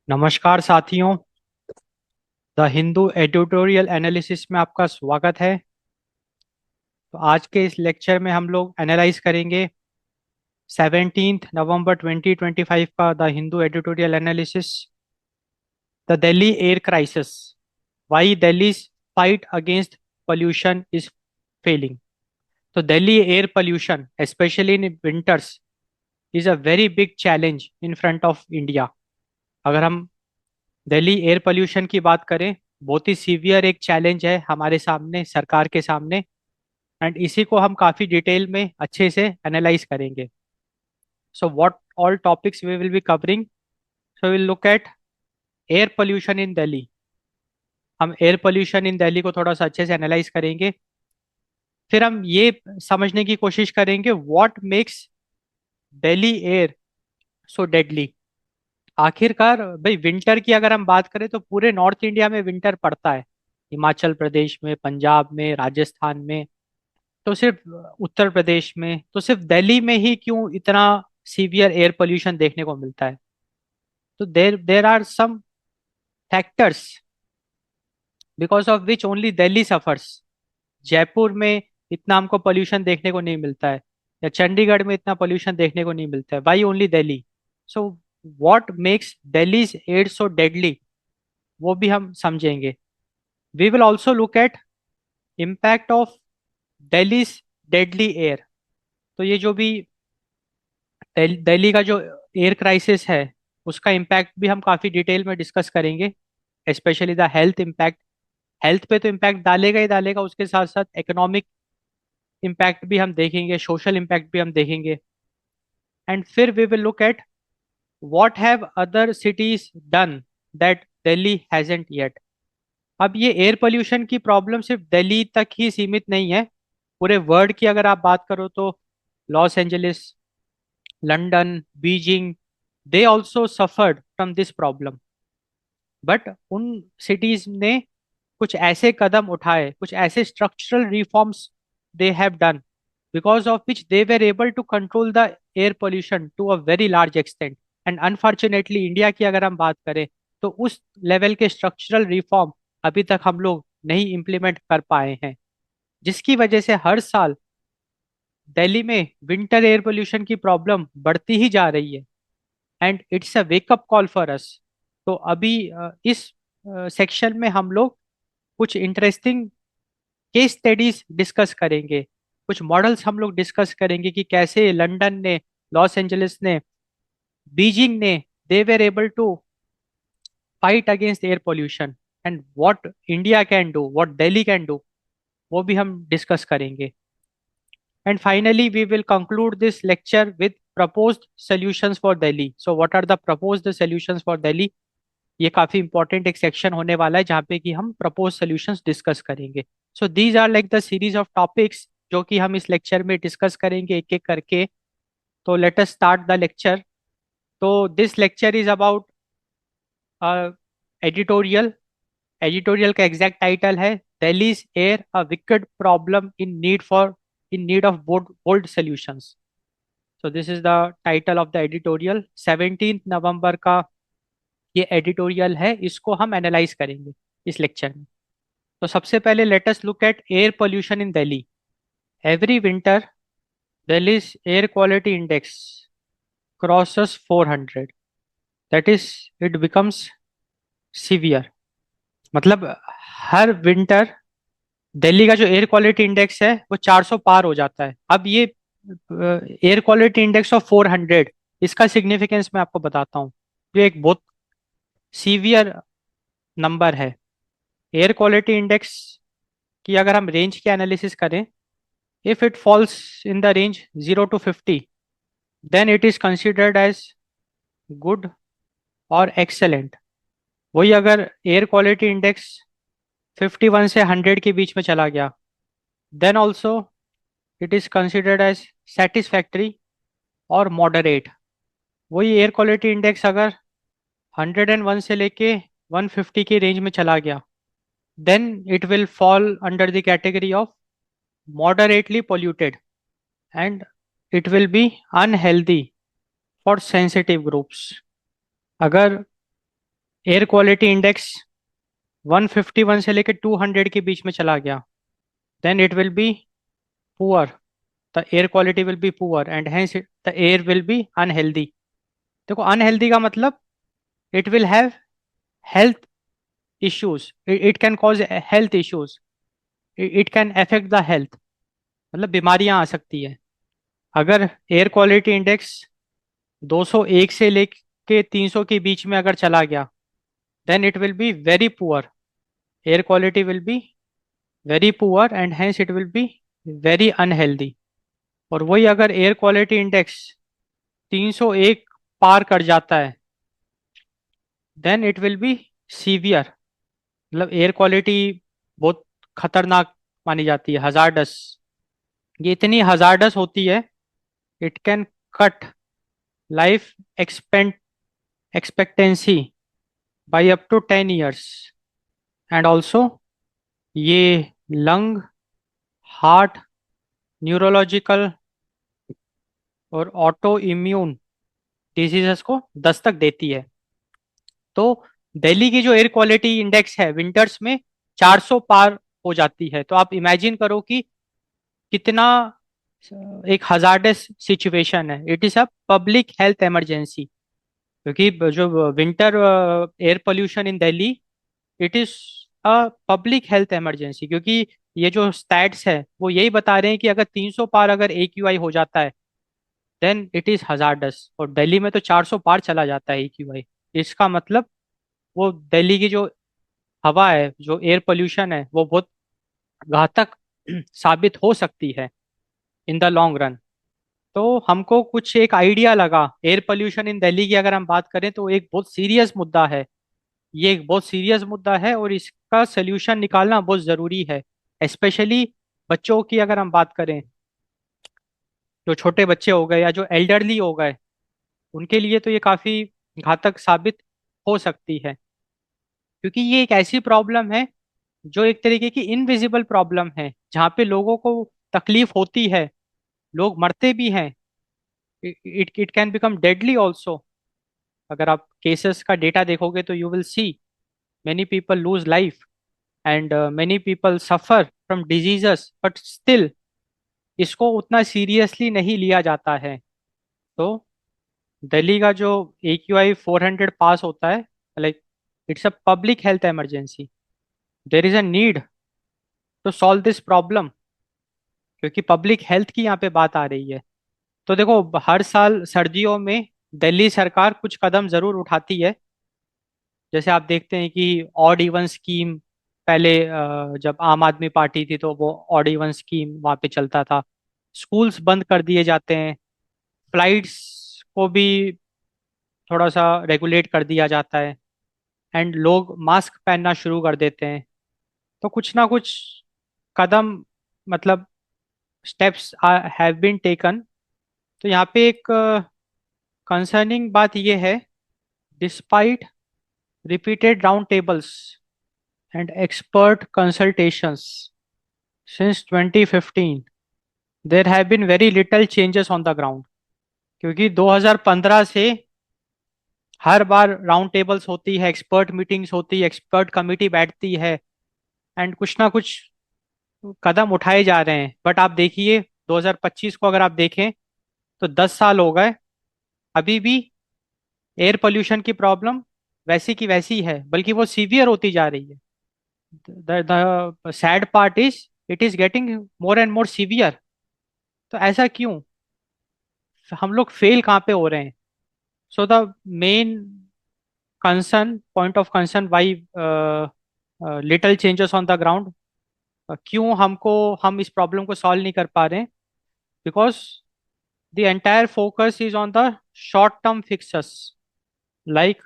नमस्कार साथियों। The Hindu editorial analysis में आपका स्वागत है। तो आज के इस लेक्चर में हम लोग एनालाइज करेंगे 17 नवंबर 2025 का the Hindu editorial analysis, the Delhi air crisis, why Delhi's fight against pollution is failing. तो Delhi air pollution specially in winters is a very big challenge in front of India. अगर हम दिल्ली एयर पोल्यूशन की बात करें, बहुत ही सीवियर एक चैलेंज है हमारे सामने, सरकार के सामने। एंड इसी को हम काफ़ी डिटेल में अच्छे से एनालाइज करेंगे। So what all topics we will be covering. So will look at air pollution in Delhi. हम एयर पोल्यूशन इन दिल्ली को थोड़ा सा अच्छे से एनालाइज करेंगे। फिर हम ये समझने की कोशिश करेंगे what makes Delhi air so deadly. आखिरकार भाई, विंटर की अगर हम बात करें तो पूरे नॉर्थ इंडिया में विंटर पड़ता है। हिमाचल प्रदेश में, पंजाब में, राजस्थान में, तो सिर्फ उत्तर प्रदेश में, तो सिर्फ दिल्ली में ही क्यों इतना सीवियर एयर पोल्यूशन देखने को मिलता है। तो there there are some factors because of which only Delhi suffers. Jaipur में इतना हमको पोल्यूशन देखने को नहीं मिलता है, या चंडीगढ़ में इतना पोल्यूशन देखने को नहीं मिलता है। Why only Delhi? So what makes Delhi's air so deadly, वो भी हम समझेंगे। We will also look at impact of Delhi's deadly air. तो ये जो भी दिल्ली का जो एयर क्राइसिस है, उसका इम्पैक्ट भी हम काफ़ी डिटेल में डिस्कस करेंगे। Specially the health impact. Health पे तो इम्पैक्ट डालेगा ही डालेगा, उसके साथ साथ इकोनॉमिक इम्पैक्ट भी हम देखेंगे, सोशल इम्पैक्ट भी हम देखेंगे। एंड फिर we will look at what have other cities done that Delhi hasn't yet. अब ये एयर पोल्यूशन की प्रॉब्लम सिर्फ दिल्ली तक ही सीमित नहीं है। पूरे वर्ल्ड की अगर आप बात करो तो Los Angeles, London, Beijing, they also suffered from this problem. But उन सिटीज ने कुछ ऐसे कदम उठाए, कुछ ऐसे structural reforms they have done, because of which they were able to control the air pollution to a very large extent. And unfortunately India की अगर हम बात करें तो उस लेवल के स्ट्रक्चरल रिफॉर्म अभी तक हम लोग नहीं इम्प्लीमेंट कर पाए हैं, जिसकी वजह से हर साल दिल्ली में विंटर एयर पोल्यूशन की प्रॉब्लम बढ़ती ही जा रही है। And it's a wake up call for us. तो अभी इस सेक्शन में हम लोग कुछ इंटरेस्टिंग केस स्टडीज डिस्कस करेंगे, कुछ मॉडल्स हम लोग डिस्कस करेंगे कि कैसे लंदन ने, लॉस एंजलिस ने, बीजिंग ने, they were able to fight against air pollution. And what India can do, what Delhi can do, वो भी हम डिस्कस करेंगे। And finally we will conclude this lecture with proposed solutions for Delhi. So what are the proposed solutions for Delhi? ये काफी important एक section होने वाला है जहाँ पे कि हम प्रपोज सॉल्यूशंस डिस्कस करेंगे। So these are like the series of topics जो कि हम इस लेक्चर में डिस्कस करेंगे एक एक करके। तो let us start the lecture. तो this lecture is about editorial. Editorial का एग्जैक्ट टाइटल है Delhi's air a wicked problem in need of bold solutions. So this is the title of the editorial. 17 November का ये editorial है, इसको हम analyse करेंगे इस लेक्चर में। तो सबसे पहले let us look at air pollution in Delhi. Every winter Delhi's air quality index crosses 400, that is it becomes severe. मतलब हर विंटर दिल्ली का जो एयर क्वालिटी इंडेक्स है वो 400 पार हो जाता है। अब ये एयर क्वालिटी इंडेक्स ऑफ 400, इसका सिग्निफिकेंस मैं आपको बताता हूँ। ये एक बहुत सीवियर नंबर है। एयर क्वालिटी इंडेक्स की अगर हम रेंज की एनालिसिस करें, if it falls in the range 0 to 50, then it is considered as good or excellent। वही अगर एयर क्वालिटी इंडेक्स 51 से 100 के बीच में चला गया, then also it is considered as satisfactory और moderate। वही एयर क्वालिटी इंडेक्स अगर 101 से लेके 150 की रेंज में चला गया, then it will fall under the category of moderately polluted, and it will be unhealthy for sensitive groups. अगर एयर क्वालिटी इंडेक्स 151 से लेकर 200 के बीच में चला गया, then it will be poor, the air quality will be poor and hence the air will be unhealthy. देखो unhealthy का मतलब it will have health issues, it can cause health issues, it can affect the health, मतलब बीमारियां आ सकती है। अगर air quality index 201 से लेके 300 के बीच में अगर चला गया, then it will be very poor, air quality will be very poor and hence it will be very unhealthy. और वही अगर एयर क्वालिटी इंडेक्स 301 पार कर जाता है, then it will be severe, मतलब एयर क्वालिटी बहुत खतरनाक मानी जाती है, हजार्डस। ये इतनी हजार्डस होती है, it can cut life expectancy by up to 10 years। And also ये लंग, हार्ट, न्यूरोलॉजिकल और ऑटो इम्यून डिजीजेस को दस्तक देती है। तो दिल्ली की जो एयर क्वालिटी इंडेक्स है विंटर्स में 400 पार हो जाती है, तो आप इमेजिन करो कि कितना एक हजार्डस सिचुएशन है। It is a public health emergency, क्योंकि जो winter air pollution in Delhi, it is a public health emergency, क्योंकि ये जो स्टैट्स है वो यही बता रहे हैं कि अगर 300 पार अगर AQI हो जाता है, देन इट इज हजार्डस। और दिल्ली में तो 400 पार चला जाता है AQI। इसका मतलब वो दिल्ली की जो हवा है, जो एयर पोल्यूशन है, वो बहुत घातक साबित हो सकती है इन द लॉन्ग रन। तो हमको कुछ एक आइडिया लगा, एयर पोल्यूशन इन दिल्ली की अगर हम बात करें तो एक बहुत सीरियस मुद्दा है। ये एक बहुत सीरियस मुद्दा है और इसका सोल्यूशन निकालना बहुत ज़रूरी है। स्पेशली बच्चों की अगर हम बात करें, जो छोटे बच्चे हो गए या जो एल्डरली हो गए, उनके लिए तो ये काफ़ी घातक साबित हो सकती है, क्योंकि ये एक ऐसी प्रॉब्लम है जो एक तरीके की इनविजिबल प्रॉब्लम है, जहाँ पे लोगों को तकलीफ होती है, लोग मरते भी हैं। It it can become deadly also. अगर आप केसेस का डेटा देखोगे तो you will see many people lose life and many people suffer from diseases, but still इसको उतना सीरियसली नहीं लिया जाता है। तो दिल्ली का जो AQI 400 पास होता है, like it's a public health emergency, there is a need to solve this problem, क्योंकि पब्लिक हेल्थ की यहाँ पे बात आ रही है। तो देखो हर साल सर्दियों में दिल्ली सरकार कुछ कदम जरूर उठाती है। जैसे आप देखते हैं कि ऑड इवन स्कीम, पहले जब आम आदमी पार्टी थी तो वो ऑड इवन स्कीम वहाँ पे चलता था। स्कूल्स बंद कर दिए जाते हैं, फ्लाइट्स को भी थोड़ा सा रेगुलेट कर दिया जाता है, एंड लोग मास्क पहनना शुरू कर देते हैं। तो कुछ ना कुछ कदम, मतलब स्टेप्स हैव बीन टेकन। तो यहाँ पे एक कंसर्निंग बात ये है, despite repeated round tables and expert consultations since 2015, there have been very little changes on the ground। क्योंकि 2015 से हर बार राउंड टेबल्स होती है, एक्सपर्ट मीटिंग्स होती है, एक्सपर्ट कमिटी बैठती है, एंड कुछ ना कुछ कदम उठाए जा रहे हैं। बट आप देखिए 2025 को अगर आप देखें तो 10 साल हो गए, अभी भी एयर पोल्यूशन की प्रॉब्लम वैसी की वैसी है, बल्कि वो सीवियर होती जा रही है। The sad part is it is getting more and more severe. तो ऐसा क्यों, हम लोग फेल कहाँ पे हो रहे हैं? So the main concern, point of concern, why little changes on the ground, क्यों हम इस प्रॉब्लम को सॉल्व नहीं कर पा रहे हैं? Because the entire focus is on the short term fixes. Like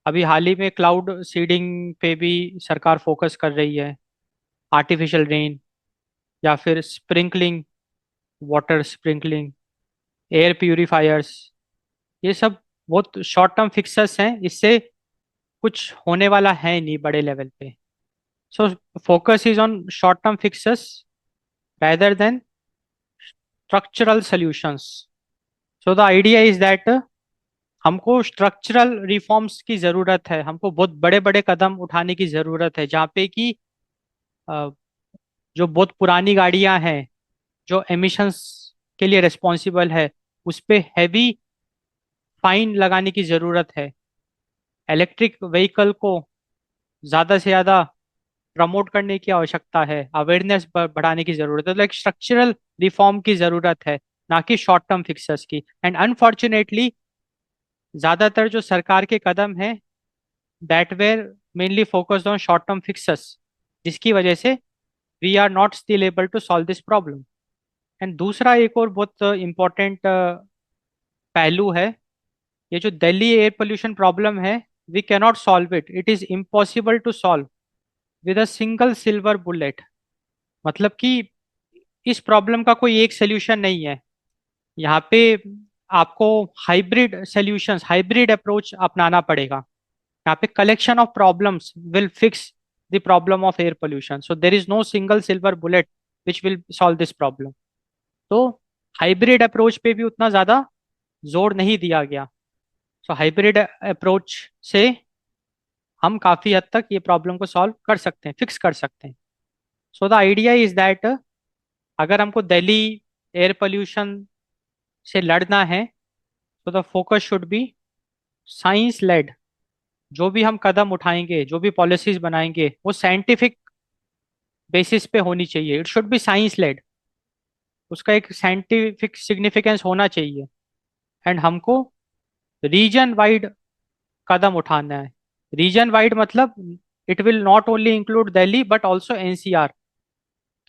अभी हाल ही में क्लाउड सीडिंग पे भी सरकार फोकस कर रही है, आर्टिफिशियल रेन, या फिर sprinkling, water sprinkling, air purifiers. ये सब बहुत शॉर्ट टर्म फिक्सेस हैं, इससे कुछ होने वाला है नहीं बड़े लेवल पे। So focus is on short term fixes rather than structural solutions. So the idea is that हमको स्ट्रक्चरल रिफॉर्म्स की ज़रूरत है, हमको बहुत बड़े बड़े कदम उठाने की ज़रूरत है, जहाँ पे कि अ, जो बहुत पुरानी गाड़ियां हैं जो एमिशंस के लिए रिस्पॉन्सिबल है, उस पे हैवी फाइन लगाने की ज़रूरत है। इलेक्ट्रिक व्हीकल को ज़्यादा से ज़्यादा प्रमोट करने की आवश्यकता है, अवेयरनेस बढ़ाने की ज़रूरत है। तो एक स्ट्रक्चरल रिफॉर्म की ज़रूरत है, ना कि शॉर्ट टर्म फिक्सर्स की। एंड अनफॉर्चुनेटली ज़्यादातर जो सरकार के कदम हैं that were mainly focused on short term fixers, जिसकी वजह से we are not still able to solve this problem. And दूसरा एक और बहुत इम्पोर्टेंट पहलू है, ये जो दिल्ली एयर पोल्यूशन प्रॉब्लम है, we cannot solve it, it is impossible to solve with a single silver bullet. मतलब कि इस प्रॉब्लम का कोई एक सोल्यूशन नहीं है यहाँ पे, आपको हाइब्रिड सॉल्यूशंस, हाइब्रिड अप्रोच अपनाना पड़ेगा। यहाँ पे collection of problems will fix the problem of air pollution, so there is no single silver bullet which will solve this problem. तो हाइब्रिड अप्रोच पे भी उतना ज़्यादा जोर नहीं दिया गया। सो हाइब्रिड अप्रोच से हम काफ़ी हद तक ये प्रॉब्लम को सॉल्व कर सकते हैं, फिक्स कर सकते हैं। So the idea is that अगर हमको दिल्ली एयर पोल्यूशन से लड़ना है, तो the focus should be science led. जो भी हम कदम उठाएंगे, जो भी पॉलिसीज बनाएंगे, वो साइंटिफिक बेसिस पे होनी चाहिए, it should be science led, उसका एक साइंटिफिक सिग्निफिकेंस होना चाहिए। एंड हमको रीजन वाइड कदम उठाना है। रीजन वाइड मतलब it will not only include Delhi but also NCR.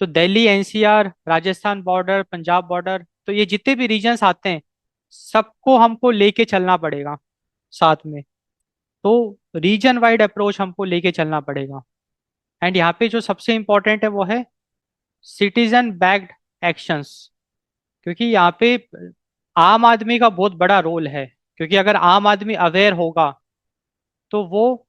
तो Delhi, NCR, Rajasthan border, Punjab border, तो ये जितने भी रीजन्स आते हैं सबको हमको लेके चलना पड़ेगा साथ में। तो रीजन वाइड अप्रोच हमको लेके चलना पड़ेगा। एंड यहाँ पे जो सबसे इम्पोर्टेंट है वो है सिटीजन बैक्ड एक्शंस। क्योंकि यहाँ पे आम आदमी का बहुत बड़ा रोल है, क्योंकि अगर आम आदमी अवेयर होगा तो वो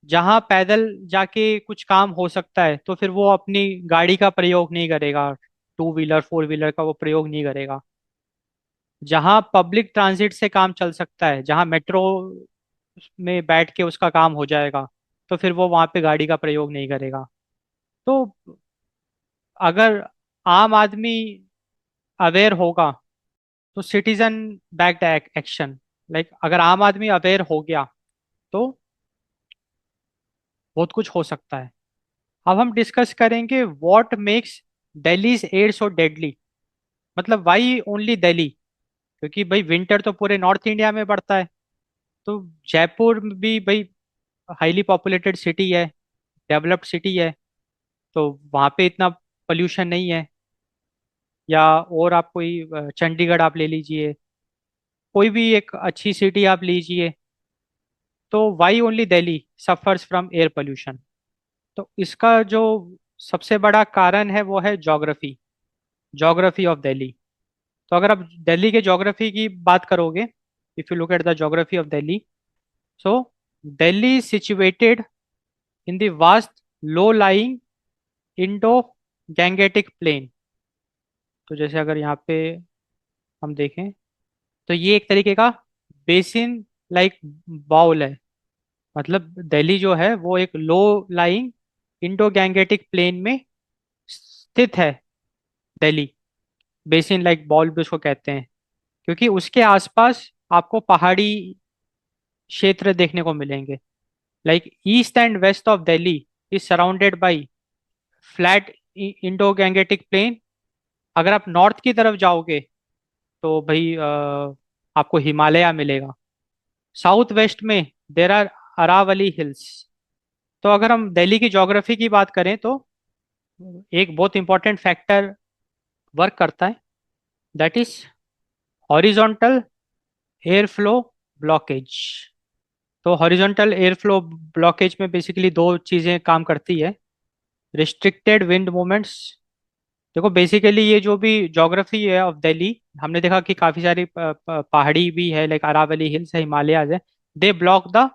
जहाँ पैदल जाके कुछ काम हो सकता है तो फिर वो अपनी गाड़ी का प्रयोग नहीं करेगा, टू व्हीलर फोर व्हीलर का वो प्रयोग नहीं करेगा। जहाँ पब्लिक ट्रांजिट से काम चल सकता है, जहाँ मेट्रो में बैठ के उसका काम हो जाएगा, तो फिर वो वहाँ पे गाड़ी का प्रयोग नहीं करेगा। तो अगर आम आदमी अवेयर होगा तो सिटीजन बैक्ड एक्शन, लाइक अगर आम आदमी अवेयर हो गया तो बहुत कुछ हो सकता है। अब हम डिस्कस करेंगे what makes Delhi's air so deadly. मतलब वाई ओनली दिल्ली, क्योंकि भाई विंटर तो पूरे नॉर्थ इंडिया में पड़ता है। तो जयपुर भी भाई हाईली पॉपुलेटेड सिटी है, डेवलप्ड सिटी है, तो वहाँ पे इतना पोल्यूशन नहीं है। या और आप कोई चंडीगढ़ आप ले लीजिए, कोई भी एक अच्छी सिटी आप लीजिए, तो why only Delhi suffers from air pollution. तो इसका जो सबसे बड़ा कारण है वो है ज्योग्राफी, ज्योग्राफी ऑफ दिल्ली। तो अगर आप दिल्ली के ज्योग्राफी की बात करोगे, if you look at the geography of Delhi, so Delhi is situated in the vast low lying Indo Gangetic plain. तो जैसे अगर यहाँ पे हम देखें, तो ये एक तरीके का बेसिन लाइक बाउल है। मतलब दिल्ली जो है वो एक low lying Indo Gangetic plain में स्थित है। दिल्ली बेसिन लाइक बाउल भी उसको कहते हैं, क्योंकि उसके आसपास आपको पहाड़ी क्षेत्र देखने को मिलेंगे। Like east and west of Delhi is surrounded by flat Indo Gangetic plain. अगर आप नॉर्थ की तरफ जाओगे तो भाई आपको हिमालय मिलेगा। साउथ वेस्ट में देर आर अरावली हिल्स। तो अगर हम दिल्ली की ज्योग्राफी की बात करें तो एक बहुत इंपॉर्टेंट फैक्टर वर्क करता है, that is horizontal air flow blockage. तो हॉरिजॉन्टल एयर फ्लो ब्लॉकेज में बेसिकली दो चीज़ें काम करती है, रिस्ट्रिक्टेड विंड मूवमेंट्स। देखो बेसिकली ये जो भी ज्योग्राफी है ऑफ दिल्ली, हमने देखा कि काफ़ी सारी पहाड़ी भी है, लाइक अरावली हिल्स है, हिमालयाज है, they block the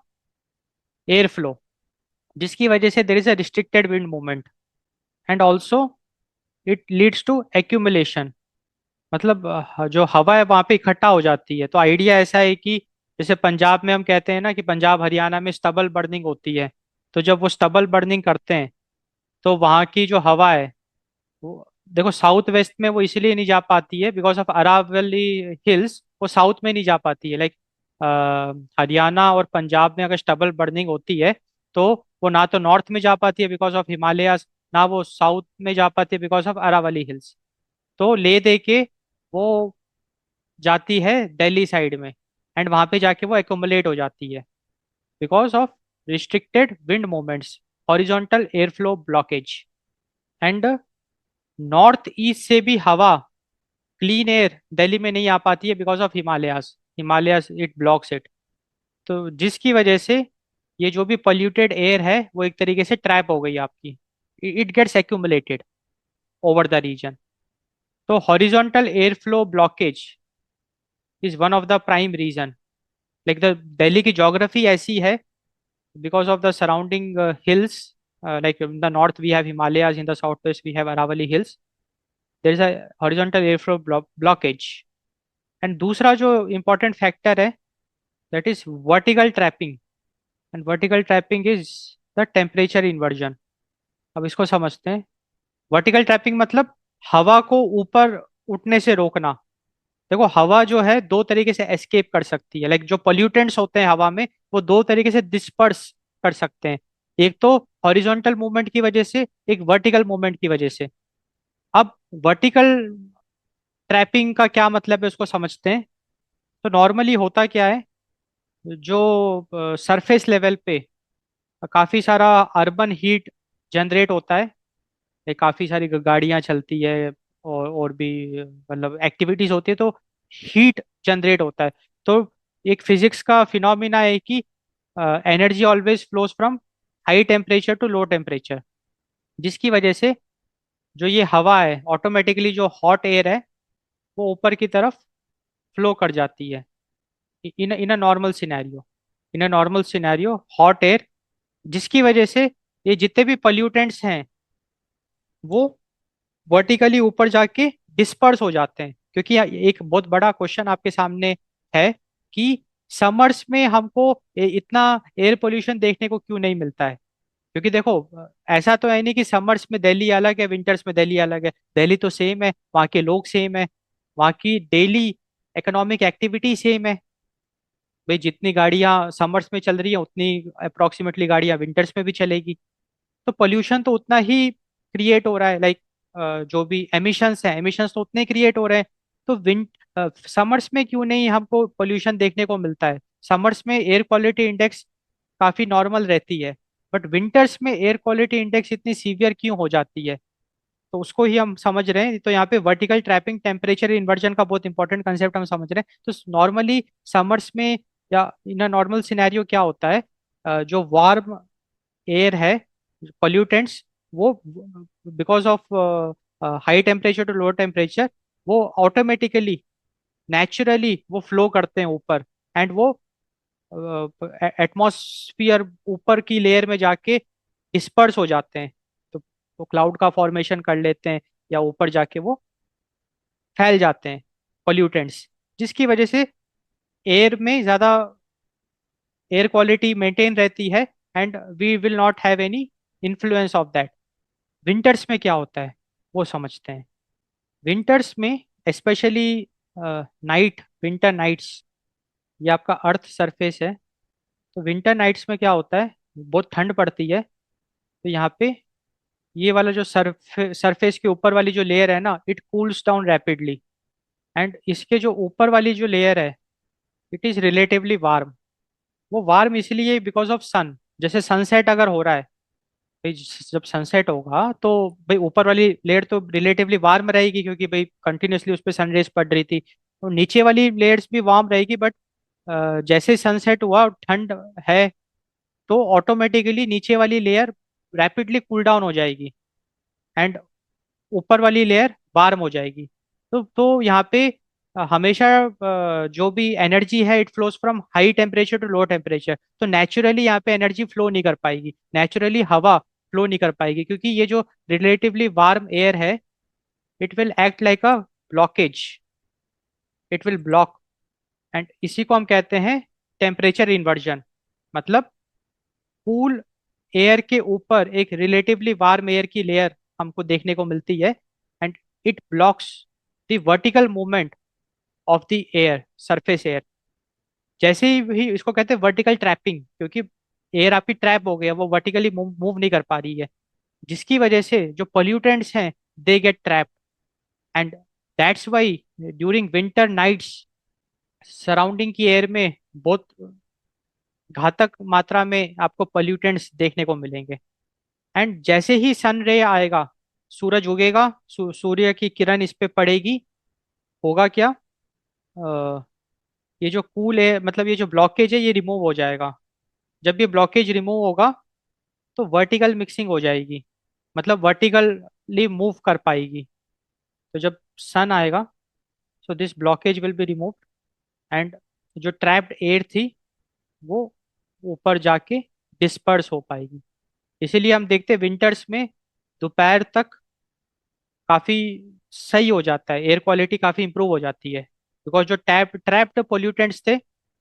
air flow, जिसकी वजह से there is a restricted wind movement. And also it leads to accumulation. मतलब जो हवा है वहाँ पे इकट्ठा हो जाती है। तो आइडिया ऐसा है कि जैसे पंजाब में हम कहते हैं ना कि पंजाब हरियाणा में स्टबल बर्निंग होती है। तो जब वो स्टबल बर्निंग करते हैं तो वहाँ की जो हवा है वो, देखो साउथ वेस्ट में वो इसलिए नहीं जा पाती है बिकॉज ऑफ अरावली हिल्स, वो साउथ में नहीं जा पाती है। लाइक हरियाणा और पंजाब में अगर स्टबल बर्निंग होती है तो वो ना तो नॉर्थ में जा पाती है बिकॉज ऑफ हिमालयाज, ना वो साउथ में जा पाती है बिकॉज ऑफ अरावली हिल्स। तो ले दे के वो जाती है दिल्ली साइड में, एंड वहां पे जाके वो एकोमोलेट हो जाती है because of restricted wind movements, horizontal air flow blockage. And north east से भी हवा, क्लीन एयर दिल्ली में नहीं आ पाती है because of Himalayas, Himalayas it blocks it. तो जिसकी वजह से ये जो भी पोल्यूटेड एयर है वो एक तरीके से ट्रैप हो गई आपकी, it gets accumulated over the region. तो horizontal air flow blockage is one of the prime region. Like the Delhi की ज्योग्राफी ऐसी है because of the surrounding hills, like in the north we have Himalayas, in the southwest we have Aravalli Hills. There is a horizontal airflow blockage. And दूसरा जो important factor है that is vertical trapping, and vertical trapping is the temperature inversion. अब इसको समझते हैं। Vertical trapping मतलब हवा को ऊपर उठने से रोकना। देखो हवा जो है दो तरीके से एस्केप कर सकती है, लाइक जो पोल्यूटेंट्स होते हैं हवा में वो दो तरीके से डिस्पर्स कर सकते हैं। एक तो हॉरिजॉन्टल मूवमेंट की वजह से, एक वर्टिकल मूवमेंट की वजह से। अब वर्टिकल ट्रैपिंग का क्या मतलब है उसको समझते हैं। तो नॉर्मली होता क्या है, जो सरफेस लेवल पे काफी सारा अर्बन हीट जनरेट होता है, ये काफी सारी गाड़ियां चलती है और भी मतलब एक्टिविटीज होती है, तो हीट जनरेट होता है। तो एक फिजिक्स का फिनोमिना है कि energy always flows from high temperature to low temperature, जिसकी वजह से जो ये हवा है ऑटोमेटिकली जो हॉट एयर है वो ऊपर की तरफ फ्लो कर जाती है। In in a normal scenario, in a normal scenario hot air, जिसकी वजह से ये जितने भी पोल्यूटेंट्स हैं वो वर्टिकली ऊपर जाके डिस्पर्स हो जाते हैं। क्योंकि एक बहुत बड़ा क्वेश्चन आपके सामने है कि समर्स में हमको इतना एयर पोल्यूशन देखने को क्यों नहीं मिलता है। क्योंकि देखो ऐसा तो है नहीं कि समर्स में दिल्ली अलग है, विंटर्स में दिल्ली अलग है। दिल्ली तो सेम है, वहाँ के लोग सेम है, वहाँ की डेली इकोनॉमिक एक्टिविटी सेम है। भाई जितनी गाड़ियां समर्स में चल रही है उतनी अप्रोक्सीमेटली गाड़ियां विंटर्स में भी चलेगी। तो पोल्यूशन तो उतना ही क्रिएट हो रहा है, लाइक जो भी एमिशंस हैं, एमिशंस तो उतने क्रिएट हो रहे हैं। तो समर्स में क्यों नहीं हमको पोल्यूशन देखने को मिलता है। समर्स में एयर क्वालिटी इंडेक्स काफी नॉर्मल रहती है, बट विंटर्स में एयर क्वालिटी इंडेक्स इतनी सीवियर क्यों हो जाती है। तो उसको ही हम समझ रहे हैं। तो यहाँ पे वर्टिकल ट्रैपिंग टेम्परेचर इन्वर्जन का बहुत इंपॉर्टेंट कंसेप्ट हम समझ रहे हैं। तो नॉर्मली समर्स में या इन अ नॉर्मल सिनेरियो क्या होता है, जो वार्म एयर है, पोल्यूटेंट्स, वो because of high temperature to low temperature वो ऑटोमेटिकली नेचुरली वो फ्लो करते हैं ऊपर, एंड वो एटमॉस्फियर ऊपर की लेयर में जाके डिस्पर्स हो जाते हैं। तो वो क्लाउड का फॉर्मेशन कर लेते हैं या ऊपर जाके वो फैल जाते हैं पोल्यूटेंट्स, जिसकी वजह से एयर में ज़्यादा एयर क्वालिटी मेंटेन रहती है, and we will not have any influence of that. Winters में क्या होता है वो समझते हैं। विंटर्स में स्पेशली नाइट, विंटर नाइट्स, ये आपका अर्थ सरफेस है। तो विंटर नाइट्स में क्या होता है, बहुत ठंड पड़ती है। तो यहाँ पे ये वाला जो सरफेस के ऊपर वाली जो लेयर है ना, it cools down rapidly. And इसके जो ऊपर वाली जो लेयर है इट इज रिलेटिवली वार्म। वो वार्म इसलिए बिकॉज ऑफ सन। जैसे सनसेट अगर हो रहा है, भाई जब सनसेट होगा तो भाई ऊपर वाली लेयर तो रिलेटिवली वार्म रहेगी क्योंकि भाई कंटिन्यूअसली उस पर सनरेज पड़ रही थी। तो नीचे वाली लेयर्स भी वार्म रहेगी, बट जैसे सनसेट हुआ ठंड है तो ऑटोमेटिकली नीचे वाली लेयर रैपिडली कूल डाउन हो जाएगी, एंड ऊपर वाली लेयर वार्म हो जाएगी। तो यहाँ पे हमेशा जो भी एनर्जी है it flows from high temperature to low temperature. तो नेचुरली यहाँ पे एनर्जी फ्लो नहीं कर पाएगी, नेचुरली हवा फ्लो नहीं कर पाएगी, क्योंकि ये जो रिलेटिवली वार्म एयर है it will act like a blockage, it will block. And इसी को हम कहते हैं टेम्परेचर इन्वर्जन, मतलब कूल एयर के ऊपर एक रिलेटिवली वार्म एयर की लेयर हमको देखने को मिलती है, and it blocks the vertical movement of the air, surface air. जैसे ही इसको कहते हैं वर्टिकल ट्रैपिंग, क्योंकि एयर आपकी ट्रैप हो गया, वो वर्टिकली मूव नहीं कर पा रही है, जिसकी वजह से जो पोल्यूटेंट्स हैं they get trap. And that's why during winter nights surrounding की एयर में बहुत घातक मात्रा में आपको पोल्यूटेंट्स देखने को मिलेंगे। एंड जैसे ही सन रे आएगा, सूरज उगेगा, सूर्य की किरण इस पे पड़ेगी, होगा क्या, ये जो कूल है, मतलब ये जो ब्लॉकेज है, ये रिमूव हो जाएगा। जब ये ब्लॉकेज रिमूव होगा तो वर्टिकल मिक्सिंग हो जाएगी, मतलब वर्टिकली मूव कर पाएगी। तो जब सन आएगा, so this blockage will be remove, and जो ट्रैप्ड एयर थी वो ऊपर जाके डिस्पर्स हो पाएगी। इसीलिए हम देखते हैं विंटर्स में दोपहर तक काफी सही हो जाता है, एयर क्वालिटी काफी इंप्रूव हो जाती है, बिकॉज जो ट्रैप्ड पोल्यूटेंट्स थे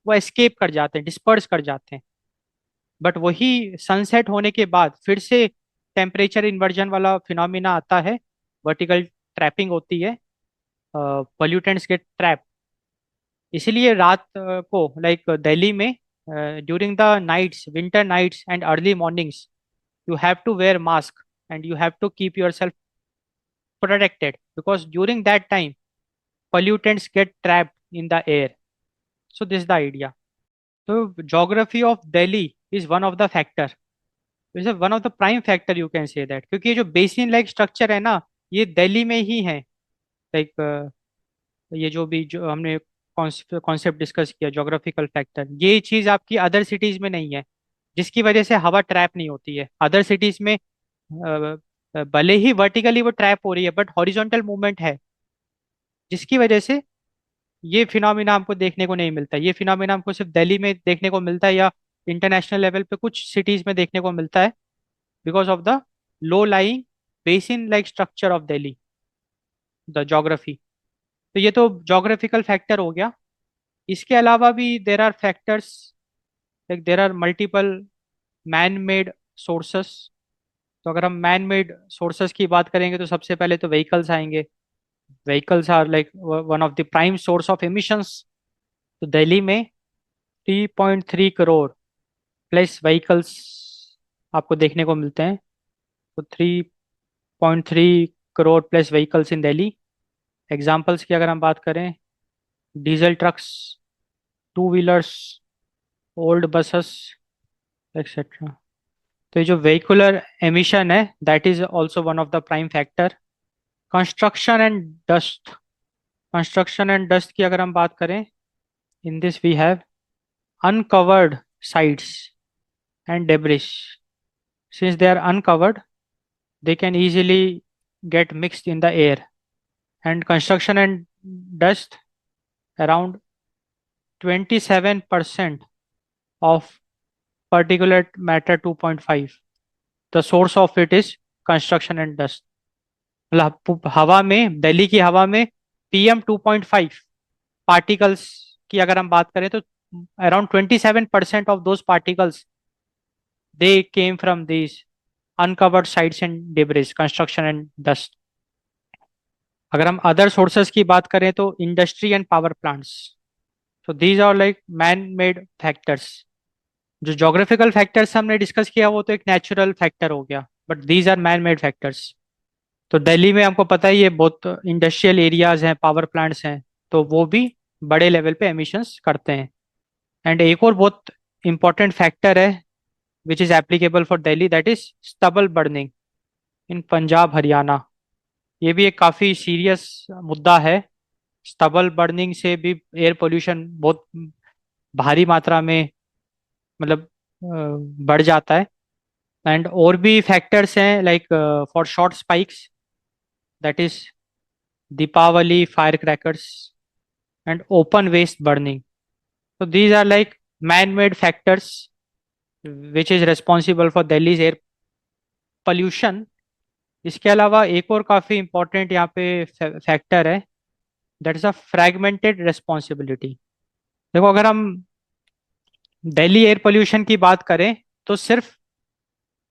वो एस्केप कर जाते हैं, डिस्पर्स कर जाते हैं। बट वही सनसेट होने के बाद फिर से टेम्परेचर इन्वर्जन वाला फिनोमिना आता है, वर्टिकल ट्रैपिंग होती है, पोल्यूटेंट्स गेट ट्रैप। इसीलिए रात को लाइक दिल्ली में during the nights, winter nights and early mornings, you have to wear mask and you have to keep yourself protected, because during that time pollutants get trapped in the air. So this is the idea. So geography of Delhi is one of the factor, is one of the prime factor you can say that, क्योंकि ये जो basin like structure है ना, ये दिल्ली में ही है। Like ये जो भी जो हमने कॉन्सेप्ट डिस्कस किया, ज्योग्राफिकल फैक्टर, ये चीज आपकी अदर सिटीज में नहीं है, जिसकी वजह से हवा ट्रैप नहीं होती है अदर सिटीज में। भले ही वर्टिकली वो ट्रैप हो रही है बट हॉरिजॉन्टल मूवमेंट है, जिसकी वजह से ये फिनोमिना हमको देखने को नहीं मिलता। ये फिनोमिना हमको सिर्फ दिल्ली में देखने को मिलता है, या इंटरनेशनल लेवल पे कुछ सिटीज में देखने को मिलता है, because of the low lying basin like structure of Delhi, the geography. तो ये तो ज्योग्राफिकल फैक्टर हो गया। इसके अलावा भी there are factors, like there are multiple man made sources. तो अगर हम मैन मेड सोर्सेस की बात करेंगे तो सबसे पहले तो व्हीकल्स आएंगे। Vehicles are like one of the prime source of emissions. तो दिल्ली में 3.3 करोड़ प्लस व्हीकल्स आपको देखने को मिलते हैं। तो 3.3 crore plus vehicles in Delhi. Examples की अगर हम बात करें, diesel trucks, two wheelers, old buses, etcetera. तो ये जो व्हीकुलर एमिशन है, that is also one of the prime factor. Construction and dust, construction and dust की अगर हम बात करें, in this we have uncovered sites and debris. Since they are uncovered, they can easily get mixed in the air. And construction and dust, around 27% of particulate matter 2.5. The source of it is construction and dust. मतलब हवा में, दिल्ली की हवा में PM 2.5 particles की अगर हम बात करें तो around 27% of those particles they came from these uncovered sites and debris, construction and dust. अगर हम अदर सोर्सेज की बात करें तो इंडस्ट्री एंड पावर प्लांट्स। तो these are like man made factors. जो जोग्राफिकल फैक्टर्स हमने डिस्कस किया वो तो एक नेचुरल फैक्टर हो गया, but these are man made factors. तो दिल्ली में हमको पता है ये बहुत इंडस्ट्रियल एरियाज हैं, पावर प्लांट्स हैं, तो वो भी बड़े लेवल पे एमिशंस करते हैं। एंड एक और बहुत इंपॉर्टेंट फैक्टर है which is applicable for Delhi, that is stubble burning in Punjab Haryana. ये भी एक काफी सीरियस मुद्दा है। स्टबल बर्निंग से भी एयर पोल्यूशन बहुत भारी मात्रा में, मतलब बढ़ जाता है। एंड और भी फैक्टर्स हैं like for short spikes, that is Deepavali fire crackers and open waste burning. तो these are like man made factors which is responsible for Delhi's air pollution. इसके अलावा एक और काफी इंपॉर्टेंट यहाँ पे फैक्टर है, that is a fragmented responsibility. देखो अगर हम दिल्ली एयर पोल्यूशन की बात करें तो सिर्फ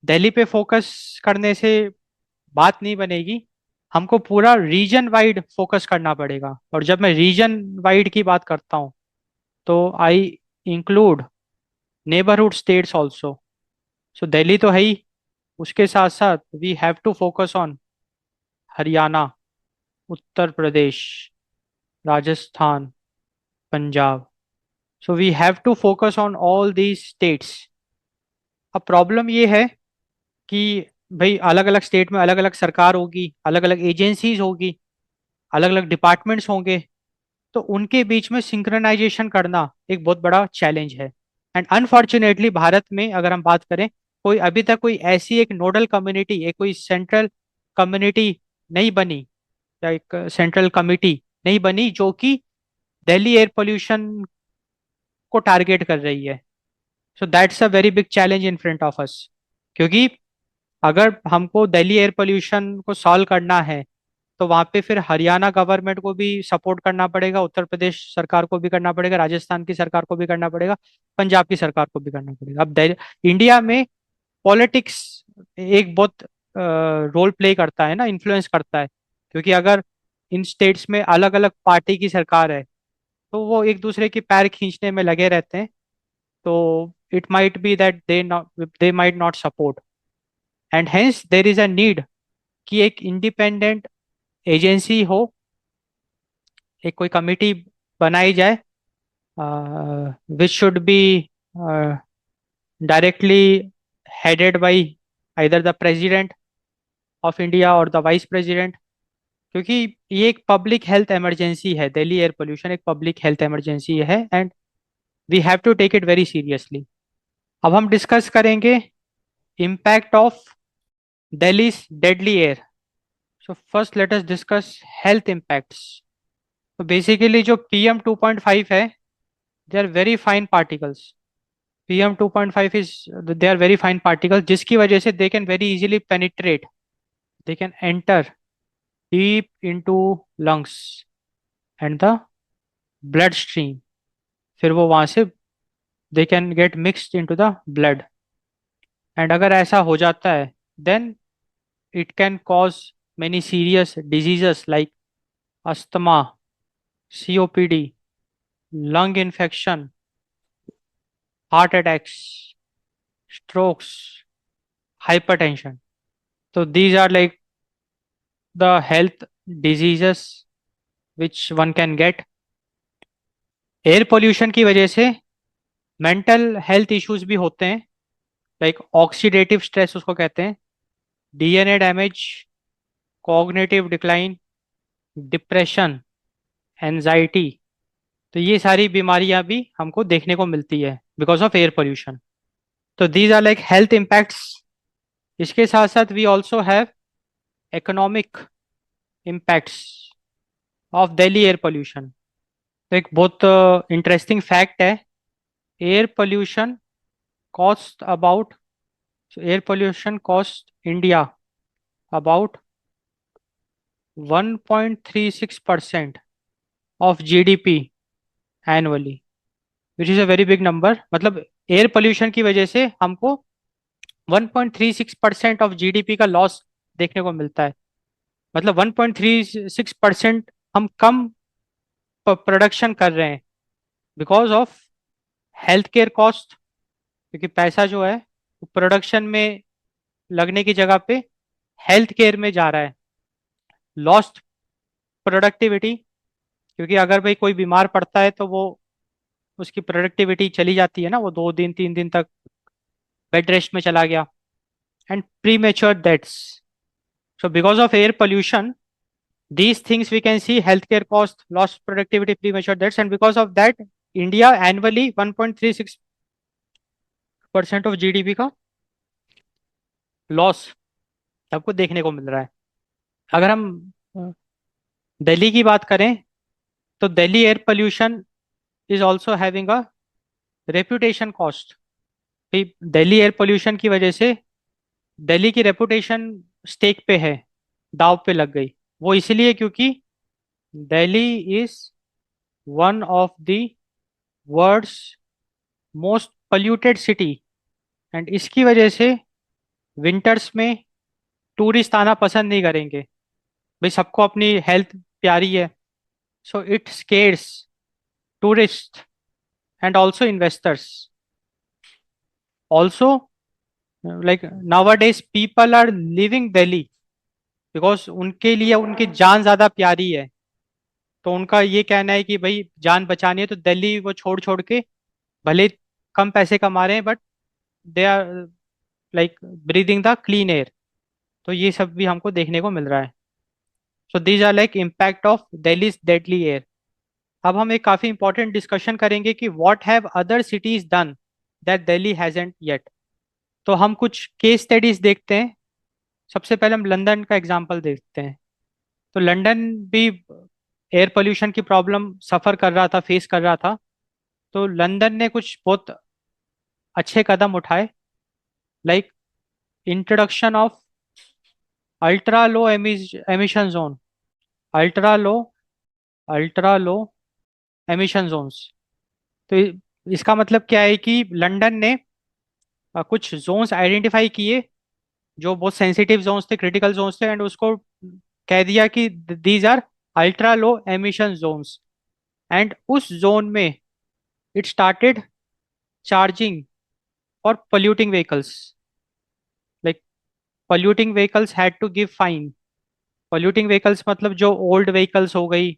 दिल्ली पे फोकस करने से बात नहीं बनेगी। हमको पूरा रीजन वाइड फोकस करना पड़ेगा, और जब मैं रीजन वाइड की बात करता हूँ तो I include neighbourhood states also. So Delhi तो है ही, उसके साथ साथ we have to focus on Haryana, Uttar Pradesh, Rajasthan, Punjab. So we have to focus on all these states. अब प्रॉब्लम ये है कि भाई अलग अलग स्टेट में अलग अलग सरकार होगी, अलग अलग एजेंसीज होगी, अलग अलग डिपार्टमेंट्स होंगे, तो उनके बीच में सिंक्रोनाइजेशन करना एक बहुत बड़ा चैलेंज है। एंड अनफॉर्चुनेटली भारत में अगर हम बात करें, कोई अभी तक कोई ऐसी एक नोडल कम्युनिटी, एक कोई सेंट्रल कम्युनिटी नहीं बनी, या एक सेंट्रल कमिटी नहीं बनी जो कि दिल्ली एयर पोल्यूशन को टारगेट कर रही है। So that's a very big challenge in front of us. क्योंकि अगर हमको दिल्ली एयर पोल्यूशन को सॉल्व करना है तो वहां पे फिर हरियाणा गवर्नमेंट को भी सपोर्ट करना पड़ेगा, उत्तर प्रदेश सरकार को भी करना पड़ेगा, राजस्थान की सरकार को भी करना पड़ेगा, पंजाब की सरकार को भी करना पड़ेगा। अब इंडिया में पॉलिटिक्स एक बहुत रोल प्ले करता है ना, इन्फ्लुएंस करता है। क्योंकि अगर इन स्टेट्स में अलग अलग पार्टी की सरकार है तो वो एक दूसरे की पैर खींचने में लगे रहते हैं। तो it might be that they might not support, and hence there is a need कि एक इंडिपेंडेंट एजेंसी हो, एक कोई कमिटी बनाई जाए which should be directly headed by either the president of India और द वाइस प्रेसिडेंट। क्योंकि ये एक पब्लिक हेल्थ इमरजेंसी है, दिल्ली एयर पोल्यूशन एक पब्लिक हेल्थ इमरजेंसी है, and we have to take it very seriously. अब हम डिस्कस करेंगे impact of Delhi deadly air. So first let us discuss health impacts. तो बेसिकली जो PM2.5 है, they are very fine particles. PM2.5 is they are very fine particles जिसकी वजह से they can very easily penetrate, they can enter deep into lungs and the blood stream। फिर वो वहां से they can get mixed into the blood, and अगर ऐसा हो जाता है then it can cause many serious diseases like asthma, COPD, lung infection, heart attacks, strokes, hypertension। So these are like the health diseases which one can get। Air pollution की वजह से mental health issues भी होते हैं, like oxidative stress उसको कहते हैं, DNA damage, cognitive decline, depression, anxiety. तो ये सारी बीमारियां भी हमको देखने को मिलती है बिकॉज ऑफ एयर पोल्यूशन। तो these are like health impacts. इसके साथ साथ we also have economic impacts of Delhi air pollution. तो एक बहुत इंटरेस्टिंग फैक्ट है, air pollution cost about air pollution cost India about 1.36% of GDP annually, which is a very big number. मतलब air pollution की वजह से हमको 1.36% ऑफ GDP का लॉस देखने को मिलता है। मतलब 1.36% हम कम प्रोडक्शन कर रहे हैं because of health care cost. क्योंकि पैसा जो है प्रोडक्शन में लगने की जगह पे हेल्थ केयर में जा रहा है। लॉस्ट प्रोडक्टिविटी, क्योंकि अगर भाई कोई बीमार पड़ता है तो वो उसकी प्रोडक्टिविटी चली जाती है ना, वो 2 दिन 3 दिन तक बेड रेस्ट में चला गया। And pre mature deaths. So because of air pollution these things we can see healthcare cost, lost productivity, premature deaths, and because of that India annually 1.36% of GDP का लॉस सबको देखने को मिल रहा है। अगर हम दिल्ली की बात करें तो Delhi air pollution is also having a reputation cost. Delhi air pollution की वजह से दिल्ली की रेपुटेशन स्टेक पे है, दाव पे लग गई। वो इसलिए क्योंकि Delhi is one of the world's most polluted city, and इसकी वजह से विंटर्स में टूरिस्ट आना पसंद नहीं करेंगे। भाई सबको अपनी हेल्थ प्यारी है, so it scarce tourist and also investors also. Like nowadays people are leaving Delhi because उनके लिए उनकी जान ज्यादा प्यारी है। तो उनका ये कहना है कि भाई जान बचानी है तो दिल्ली वो छोड़ छोड़ के, भले कम पैसे कमा रहे हैं but they are like breathing the clean air. तो ये सब भी हमको देखने को मिल रहा है। So these are like impact of Delhi's deadly air. अब हम एक काफी इंपॉर्टेंट डिस्कशन करेंगे कि what have other cities done that Delhi hasn't yet. तो हम कुछ केस स्टडीज देखते हैं। सबसे पहले हम लंदन का एग्जांपल देखते हैं। तो लंदन भी एयर पोल्यूशन की प्रॉब्लम सफर कर रहा था, फेस कर रहा था। तो लंदन ने कुछ बहुत अच्छे कदम उठाए, like introduction of ultra low emission zone, ultra low ultra low emission zones. तो इसका मतलब क्या है कि लंदन ने कुछ जोन्स आइडेंटिफाई किए जो बहुत सेंसिटिव जोन्स थे, क्रिटिकल जोन्स थे, एंड उसको कह दिया कि these are ultra low emission zones. And उस जोन में it started charging for polluting vehicles. Like polluting vehicles had to give fine. Polluting vehicles मतलब जो ओल्ड व्हीकल्स हो गई,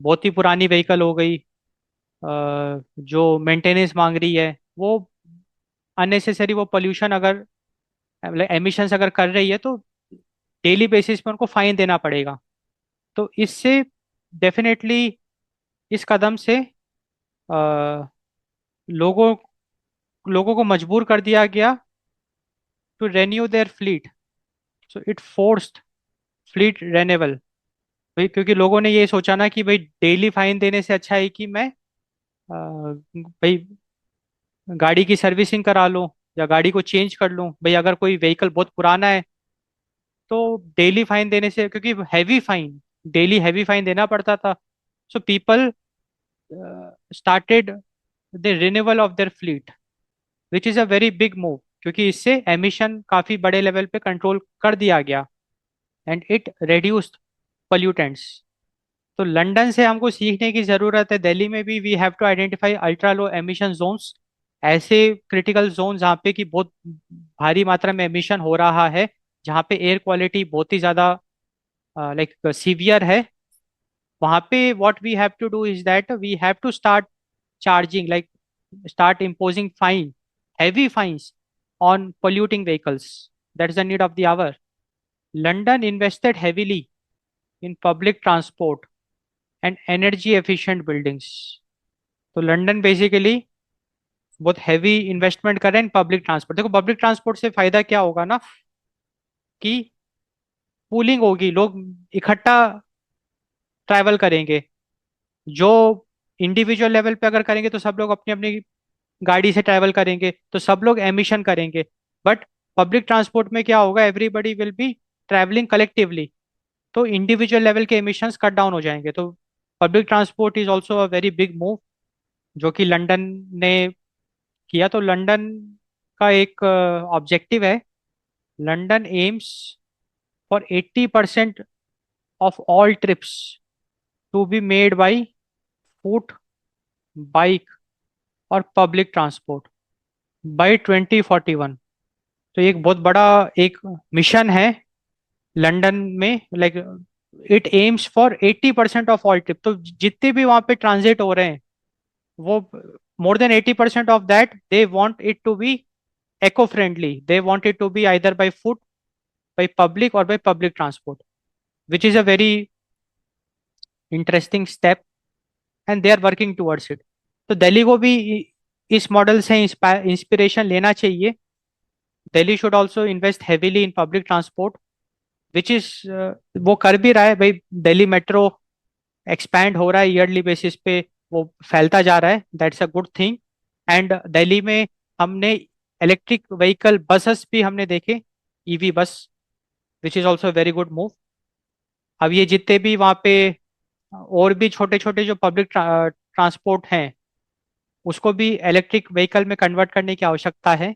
बहुत ही पुरानी व्हीकल हो गई, जो मेंटेनेंस मांग रही है, वो अननेसेसरी वो पोल्यूशन अगर एमिशंस अगर कर रही है तो डेली बेसिस पे उनको फाइन देना पड़ेगा। तो इससे डेफिनेटली इस कदम से अ, लोगों लोगों को मजबूर कर दिया गया to renew their fleet. So it forced fleet renewal. भाई क्योंकि लोगों ने ये सोचा ना कि भाई डेली फाइन देने से अच्छा है कि मैं भाई गाड़ी की सर्विसिंग करा लूं या गाड़ी को चेंज कर लूं। भाई अगर कोई व्हीकल बहुत पुराना है तो डेली फाइन देने से, क्योंकि heavy fine, daily heavy fine देना पड़ता था। So people started the renewal of their fleet, which is a very big move, क्योंकि इससे एमिशन काफ़ी बड़े लेवल पे कंट्रोल कर दिया गया एंड इट reduced pollutants। तो लंदन से हमको सीखने की ज़रूरत है। दिल्ली में भी we have to identify ultra low emission zones, ऐसे क्रिटिकल जोन जहाँ पे कि बहुत भारी मात्रा में एमिशन हो रहा है, जहाँ पे एयर क्वालिटी बहुत ही ज़्यादा लाइक सीवियर है। वहाँ पे what we have to do is that we have to start charging, like start imposing fine, heavy fines on polluting vehicles. That's the need of the hour. London invested heavily in public transport and energy efficient buildings. तो London basically बहुत heavy investment कर रहे हैं public transport. देखो public transport से फायदा क्या होगा ना कि पूलिंग होगी, लोग इकट्ठा ट्रैवल करेंगे। जो इंडिविजुअल लेवल पे अगर करेंगे तो सब लोग अपनी अपनी गाड़ी से ट्रैवल करेंगे तो सब लोग एमिशन करेंगे। बट पब्लिक ट्रांसपोर्ट में क्या होगा, everybody will be travelling collectively, तो इंडिविजुअल लेवल के एमिशंस कट डाउन हो जाएंगे। तो public transport is also a very big move जो कि लंदन ने किया। तो लंदन का एक ऑब्जेक्टिव है, London aims for 80% of all trips to be made by foot, bike और पब्लिक ट्रांसपोर्ट बाई 2041। तो ये एक बहुत बड़ा एक मिशन है लंदन में। Like it aims for 80% of all trip. तो जितने भी वहां पे ट्रांजिट हो रहे हैं वो more than 80% of that they want it to be eco friendly, they want it to be either by foot, by public or by public transport, which is a very interesting step and they are working towards it। तो दिल्ली को भी इस model से inspiration लेना चाहिए। Delhi should also invest heavily in public transport, which is वो कर भी रहा है। भाई दिल्ली मेट्रो एक्सपैंड हो रहा है ईयरली बेसिस पे, वो फैलता जा रहा है, that's a good thing. And Delhi में हमने इलेक्ट्रिक व्हीकल बसेस भी हमने देखे, ईवी बस, which is also very good move. अब ये जितने भी वहाँ पे और भी छोटे छोटे जो पब्लिक ट्रांसपोर्ट हैं उसको भी इलेक्ट्रिक व्हीकल में कन्वर्ट करने की आवश्यकता है।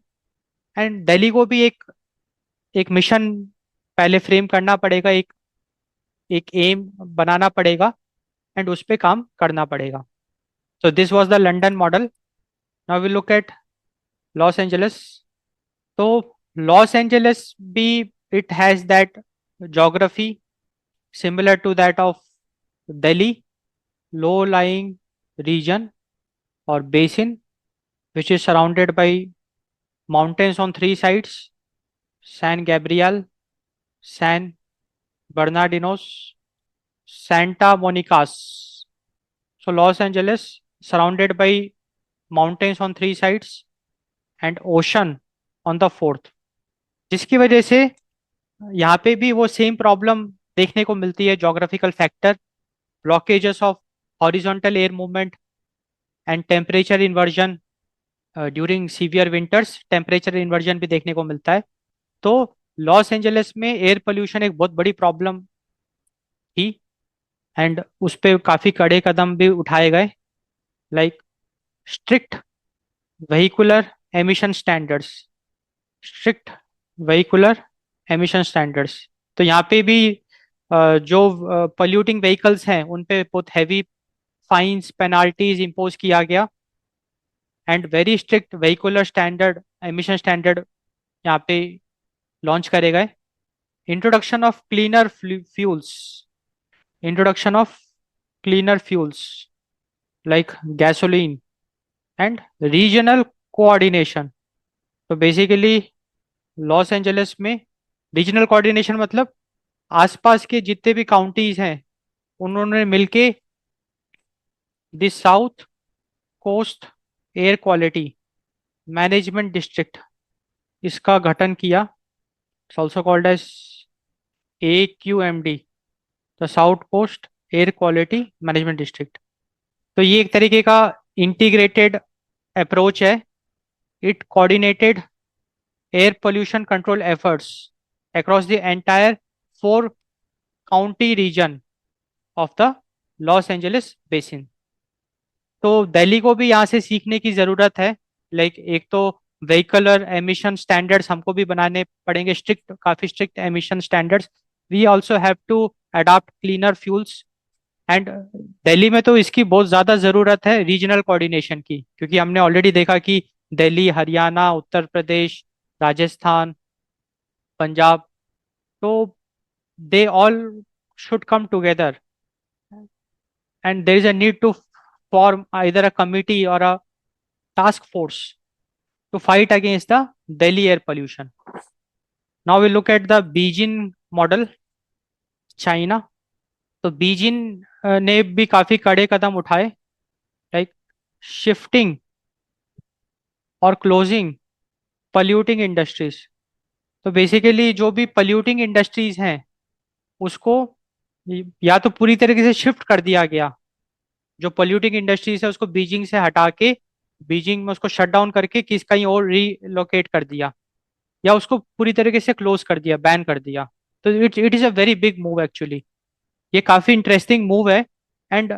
एंड दिल्ली को भी एक एक मिशन पहले फ्रेम करना पड़ेगा, एक एक एम बनाना पड़ेगा, एंड उस पे काम करना पड़ेगा। So this was the London model. Now we look at Los Angeles. तो लॉस एंजलिस भी, it has that geography similar to that of Delhi, low-lying region or basin which is surrounded by mountains on three sides: San Gabriel, San Bernardinos, Santa Monicas. So Los Angeles surrounded by mountains on three sides and ocean on the fourth, जिसकी वजह से यहाँ पे भी वो same problem देखने को मिलती है, geographical factor, blockages of horizontal air movement and temperature inversion. During severe winters temperature inversion भी देखने को मिलता है। तो लॉस एंजलिस में एयर पोल्यूशन एक बहुत बड़ी प्रॉब्लम थी, एंड उस पे काफ़ी कड़े कदम भी उठाए गए, like strict vehicular emission standards. Strict vehicular emission standards. तो यहाँ पे भी जो पोल्यूटिंग व्हीकल्स हैं उन पे बहुत हैवी फाइन्स पेनाल्टीज इम्पोज किया गया, and very strict vehicular standard emission standard यहाँ पे लॉन्च करे गए। Introduction of cleaner fuels, introduction of cleaner fuels like gasoline and regional coordination. तो बेसिकली लॉस एंजलिस में रीजनल कोऑर्डिनेशन मतलब आसपास के जितने भी काउंटीज हैं उन्होंने मिलके the south coast air quality management district, इसका गठन किया। Also called as AQMD, the south coast air quality management district. तो ये एक तरीके का इंटीग्रेटेड अप्रोच है। It coordinated air pollution control efforts across the entire 4 county region of the Los Angeles basin. तो दिल्ली को भी यहाँ से सीखने की ज़रूरत है। लाइक एक तो व्हीकलर एमिशन स्टैंडर्ड्स हमको भी बनाने पड़ेंगे, स्ट्रिक्ट, काफ़ी strict emission standards. We also have to adopt cleaner fuels. And Delhi में तो इसकी बहुत ज़्यादा ज़रूरत है रीजनल कोऑर्डिनेशन की, क्योंकि हमने ऑलरेडी देखा कि दिल्ली, हरियाणा, उत्तर प्रदेश, राजस्थान, पंजाब, तो they all should come together, and there is a need to form either a committee or a task force to fight against the Delhi air pollution. Now we look at the Beijing model, China. तो Beijing ने भी काफी कड़े कदम उठाए, like shifting और closing पल्यूटिंग industries. तो basically जो भी पल्यूटिंग इंडस्ट्रीज हैं उसको या तो पूरी तरीके से शिफ्ट कर दिया गया, जो पोल्यूटिंग इंडस्ट्रीज है उसको बीजिंग से हटा के बीजिंग में उसको शट डाउन करके किस कहीं और रीलोकेट कर दिया, या उसको पूरी तरीके से क्लोज कर दिया, बैन कर दिया। तो it it is a very big move actually. ये काफ़ी इंटरेस्टिंग मूव है, एंड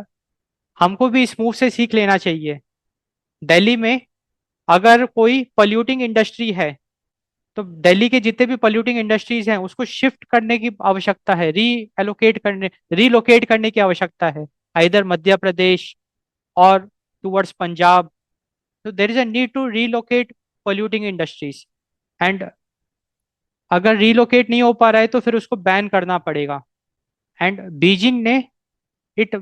हमको भी इस मूव से सीख लेना चाहिए। दिल्ली में अगर कोई पोल्यूटिंग इंडस्ट्री है तो दिल्ली के जितने भी पोल्यूटिंग इंडस्ट्रीज हैं उसको शिफ्ट करने की आवश्यकता है, रीलोकेट करने की आवश्यकता है, इधर मध्य प्रदेश और टुवर्ड्स पंजाब। तो there is a need to relocate polluting industries, and अगर रीलोकेट नहीं हो पा रहा है तो फिर उसको बैन करना पड़ेगा। एंड बीजिंग ने इट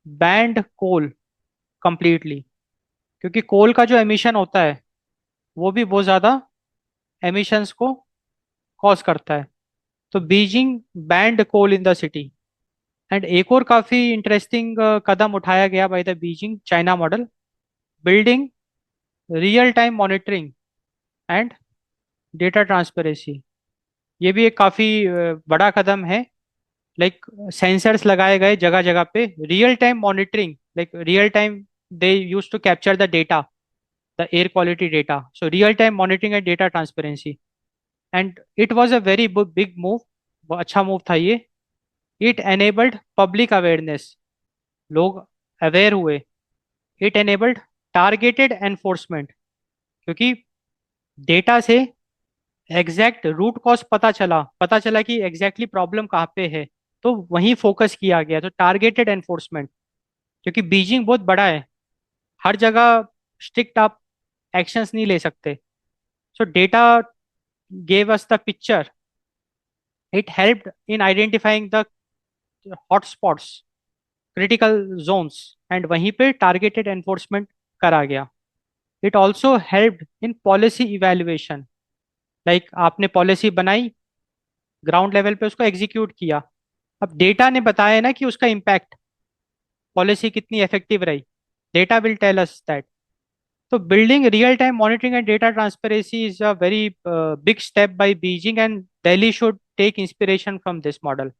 बैंड कोल कंप्लीटली, क्योंकि कोल का जो एमिशन होता है वो भी बहुत ज़्यादा एमिशंस को कॉज करता है। तो Beijing banned coal in the city. And एक और काफ़ी इंटरेस्टिंग कदम उठाया गया by the Beijing China model, building real time monitoring and data transparency. ये भी एक काफ़ी बड़ा कदम है। लाइक सेंसर्स लगाए गए जगह जगह पे, real time monitoring, like real time they use to capture the data, the air quality data. So real time monitoring and data transparency, and it was a very big move, अच्छा move था ये। It enabled public awareness, लोग aware हुए। It enabled targeted enforcement, क्योंकि data से exact root cause पता चला कि एग्जैक्टली प्रॉब्लम कहाँ पे है, तो वहीं फोकस किया गया। तो टारगेटेड एनफोर्समेंट, क्योंकि बीजिंग बहुत बड़ा है, हर जगह स्ट्रिक्ट आप एक्शंस नहीं ले सकते। सो data gave us the picture. It helped in identifying the hotspots, critical zones, and वहीं पे targeted enforcement करा गया। It also helped in policy evaluation, like आपने पॉलिसी बनाई, ग्राउंड लेवल पे उसको एग्जीक्यूट किया, अब डेटा ने बताया ना कि उसका इम्पैक्ट, पॉलिसी कितनी इफेक्टिव रही, data will tell us that. तो building real time monitoring and data transparency is a very big step by Beijing, and Delhi should take inspiration from this model.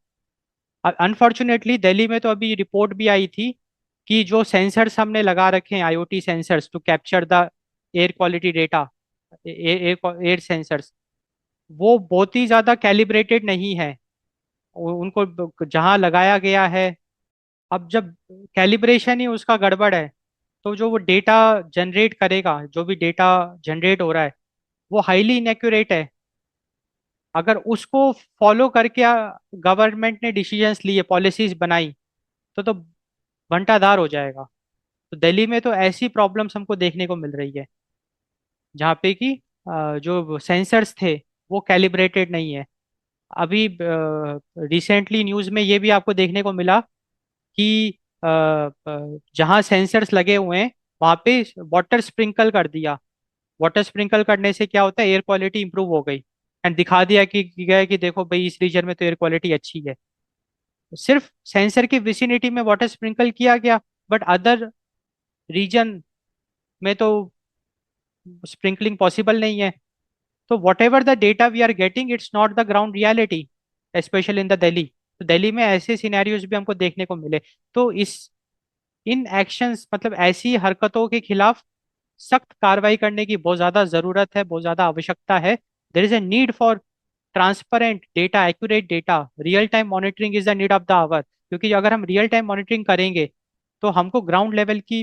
Unfortunately Delhi में तो अभी रिपोर्ट भी आई थी कि जो सेंसर्स हमने लगा रखे हैं, IoT sensors to capture the air quality data, air sensors, वो बहुत ही ज़्यादा कैलिब्रेटेड नहीं है। उनको जहाँ लगाया गया है, अब जब कैलिब्रेशन ही उसका गड़बड़ है, तो जो वो डेटा जनरेट करेगा, जो भी डेटा जनरेट हो रहा है, वो हाईली इनएक्यूरेट है। अगर उसको फॉलो करके गवर्नमेंट ने डिसीजंस लिए, पॉलिसीज बनाई, तो घंटाधार हो जाएगा। तो दिल्ली में तो ऐसी प्रॉब्लम्स हमको देखने को मिल रही है, जहाँ पे कि जो सेंसर्स थे वो कैलिब्रेटेड नहीं है। अभी रिसेंटली न्यूज़ में ये भी आपको देखने को मिला कि जहाँ सेंसर्स लगे हुए हैं वहाँ पे वाटर स्प्रिंकल कर दिया। वाटर स्प्रिंकल करने से क्या होता है, एयर क्वालिटी इंप्रूव हो गई, एंड दिखा दिया कि गया कि देखो भाई इस रीजन में तो एयर क्वालिटी अच्छी है। सिर्फ सेंसर की विसिनिटी में वाटर स्प्रिंकल किया गया, बट अदर रीजन में तो स्प्रिंकलिंग पॉसिबल नहीं है। तो whatever the data we are getting, it's not the ground reality, special in the Delhi. तो दिल्ली में ऐसे सिनेरियोज भी हमको देखने को मिले। तो इस इन एक्शंस, मतलब ऐसी हरकतों के खिलाफ सख्त कार्रवाई करने की बहुत ज्यादा जरूरत है, बहुत ज्यादा आवश्यकता है। There is a need for transparent data, accurate data, real time monitoring is the need of the hour. क्योंकि अगर हम रियल टाइम मॉनिटरिंग करेंगे तो हमको ग्राउंड लेवल की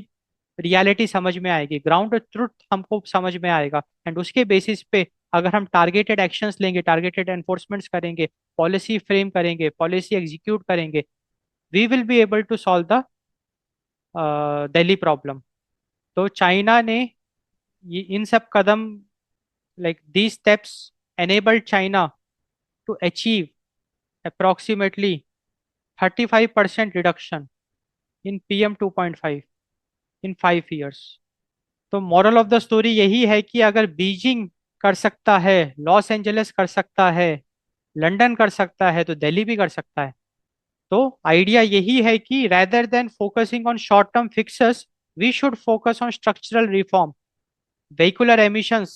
रियलिटी समझ में आएगी, ग्राउंड ट्रुथ हमको समझ में आएगा, एंड उसके बेसिस पे अगर हम टारगेटेड एक्शंस लेंगे, टारगेटेड एनफोर्समेंट्स करेंगे, पॉलिसी फ्रेम करेंगे, पॉलिसी एग्जीक्यूट करेंगे, we will be able to solve the Delhi problem. तो चाइना ने इन सब कदम, like these steps enabled China to achieve approximately 35% reduction in PM 2.5 in 5 years। तो मॉरल ऑफ द स्टोरी यही है कि अगर बीजिंग कर सकता है, लॉस एंजलिस कर सकता है, लंदन कर सकता है, तो दिल्ली भी कर सकता है। तो आइडिया यही है कि rather than focusing on short term fixes, we should focus on structural reform। vehicular emissions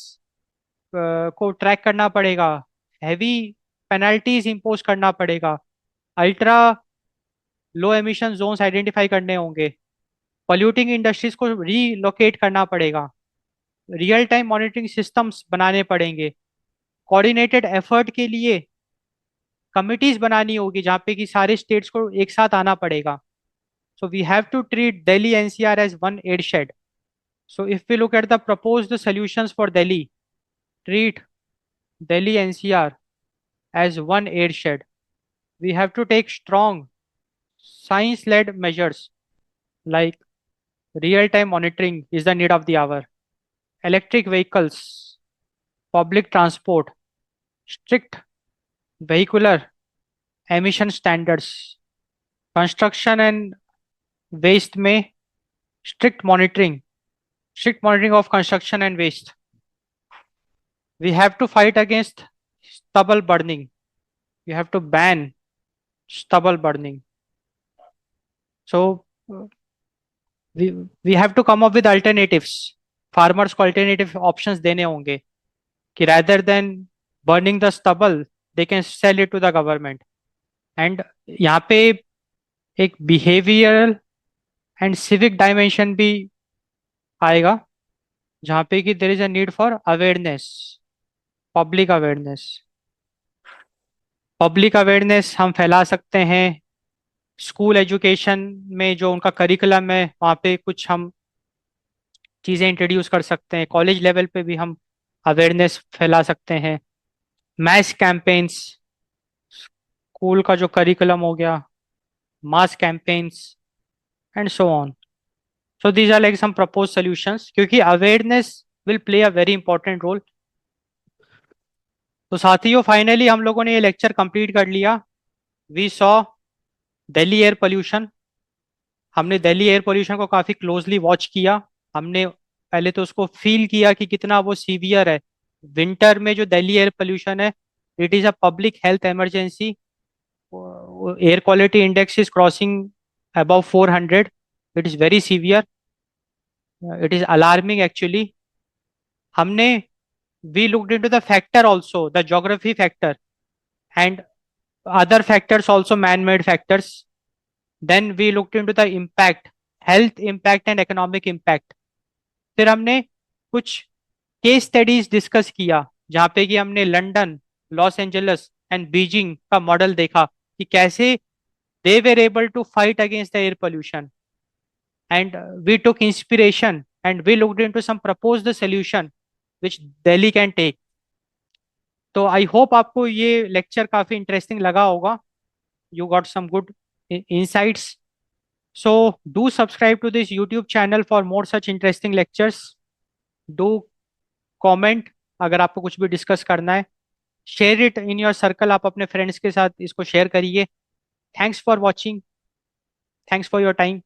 को ट्रैक करना पड़ेगा, हैवी पेनल्टीज इंपोज करना पड़ेगा, ultra low emission zones identify करने होंगे, पॉल्यूटिंग इंडस्ट्रीज को रीलोकेट करना पड़ेगा, रियल टाइम मॉनिटरिंग सिस्टम्स बनाने पड़ेंगे, कोऑर्डिनेटेड एफर्ट के लिए कमिटीज बनानी होगी जहाँ पे कि सारे स्टेट्स को एक साथ आना पड़ेगा। So we have to treat Delhi NCR as one airshed. So if we look at the proposed solutions for Delhi, treat Delhi NCR as one airshed. We have to take strong science-led measures like real-time monitoring is the need of the hour. Electric vehicles, public transport, strict vehicular emission standards, construction and waste में strict monitoring of construction and waste. We have to fight against stubble burning. We have to ban stubble burning. So we we have to come up with alternatives. Farmers को alternative options देने होंगे कि rather than burning the stubble they can sell it to the government. And यहाँ पे एक behavioural and civic dimension भी आएगा, जहाँ पे कि देर is a need for awareness, public awareness. Public awareness हम फैला सकते हैं स्कूल एजुकेशन में, जो उनका करिकुलम है वहाँ पे कुछ हम चीज़ें इंट्रोड्यूस कर सकते हैं। कॉलेज लेवल पे भी हम अवेयरनेस फैला सकते हैं। मैस कैंपेन्स, स्कूल का जो करिकुलम हो गया, mass campaigns and so on. So these are like some propose solutions, क्योंकि awareness will play a very important role. तो साथियों, फाइनली हम लोगों ने ये लेक्चर कंप्लीट कर लिया। We saw Delhi air pollution. हमने दिल्ली एयर पोल्यूशन को काफ़ी क्लोजली वॉच किया। हमने पहले तो उसको फील किया कि कितना वो सीवियर है। विंटर में जो दिल्ली एयर पोल्यूशन है, it is a public health emergency. Air quality index is crossing above 400. It is very severe. It is alarming actually. हमने we looked into the factor also, the geography factor and other factors also, man-made factors. Then we looked into the impact, health impact and economic impact. फिर हमने कुछ case studies discuss किया, जहाँ पे कि हमने London, Los Angeles and Beijing का model देखा कि कैसे they were able to fight against the air pollution. And we took inspiration and we looked into some proposed solution which Delhi can take. तो आई होप आपको ये lecture काफी interesting लगा होगा। You got some good insights. So do subscribe to this YouTube channel for more such interesting lectures. Do comment अगर आपको कुछ भी डिस्कस करना है। Share it in your circle, आप अपने फ्रेंड्स के साथ इसको शेयर करिए। Thanks for watching, thanks for your time.